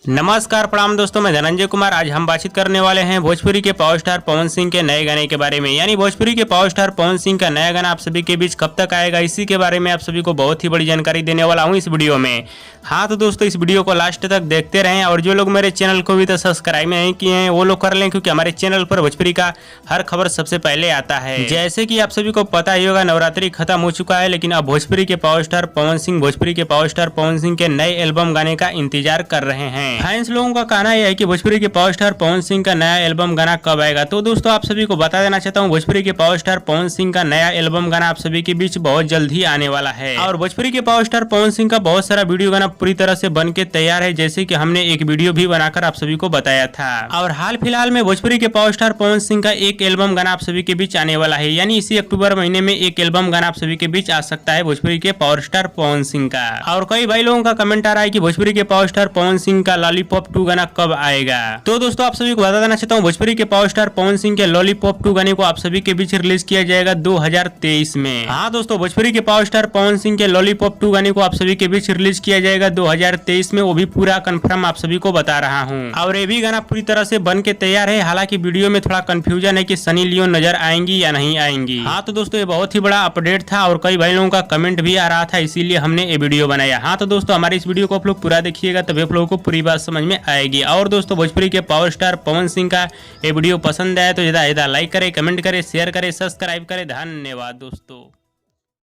नमस्कार प्रणाम दोस्तों, मैं धनंजय कुमार। आज हम बातचीत करने वाले हैं भोजपुरी के पावर स्टार पवन सिंह के नए गाने के बारे में। यानी भोजपुरी के पावर स्टार पवन सिंह का नया गाना आप सभी के बीच कब तक आएगा, इसी के बारे में आप सभी को बहुत ही बड़ी जानकारी देने वाला हूं इस वीडियो में। हाँ तो दोस्तों, इस वीडियो को लास्ट तक देखते रहें और जो लोग मेरे चैनल को भी तो सब्सक्राइब नहीं किए हैं वो लोग कर लें, क्योंकि हमारे चैनल पर भोजपुरी का हर खबर सबसे पहले आता है। जैसे कि आप सभी को पता ही होगा, नवरात्रि खत्म हो चुका है, लेकिन अब भोजपुरी के पावर स्टार पवन सिंह के नए एल्बम गाने का इंतजार कर रहे हैं। फैंस लोगों का कहना यह है कि भोजपुरी के पावर स्टार पवन सिंह का नया एल्बम गाना कब आएगा। तो दोस्तों, आप सभी को बता देना चाहता हूं, भोजपुरी के पावर स्टार पवन सिंह का नया एल्बम गाना आप सभी के बीच बहुत जल्द ही आने वाला है। और भोजपुरी के पावर स्टार पवन सिंह का बहुत सारा वीडियो गाना पूरी तरह से बन के तैयार है, जैसे कि हमने एक वीडियो भी बनाकर आप सभी को बताया था। और हाल फिलहाल में भोजपुरी के पावर स्टार पवन सिंह का एक एल्बम गाना आप सभी के बीच आने वाला है। यानी इसी अक्टूबर महीने में एक एल्बम गाना आप सभी के बीच आ सकता है भोजपुरी के पावर स्टार पवन सिंह का। और कई भाई लोगों का कमेंट आ रहा है कि भोजपुरी के पावर स्टार पवन सिंह का लॉलीपॉप 2 गाना कब आएगा। तो दोस्तों, आप सभी को बता देना चाहता हूँ, भोजपुरी के पावर स्टार पवन सिंह के लॉलीपॉप 2 गाने को आप सभी के बीच रिलीज किया जाएगा 2023 में। हाँ दोस्तों, भोजपुरी के पावर स्टार पवन सिंह के लॉलीपॉप 2 गाने को आप सभी के बीच रिलीज किया जाएगा 2023 में। वो भी पूरा कंफर्म आप सभी को बता रहा हूँ। और ये भी गाना पूरी तरह से बन के तैयार है। हालांकि वीडियो में थोड़ा कंफ्यूजन है कि सनी लियोन नजर आएंगी या नहीं आएंगी। हाँ तो दोस्तों, ये बहुत ही बड़ा अपडेट था और कई भाई लोगों का कमेंट भी आ रहा था, इसीलिए हमने ये वीडियो बनाया। हाँ तो दोस्तों, हमारे इस वीडियो को आप लोग पूरा देखिएगा, तभी आप लोगों को पूरी बात समझ में आएगी। और दोस्तों, भोजपुरी के पावर स्टार पवन सिंह का ये वीडियो पसंद आए तो ज्यादा लाइक करें, कमेंट करें, शेयर करें, सब्सक्राइब करें। धन्यवाद दोस्तों।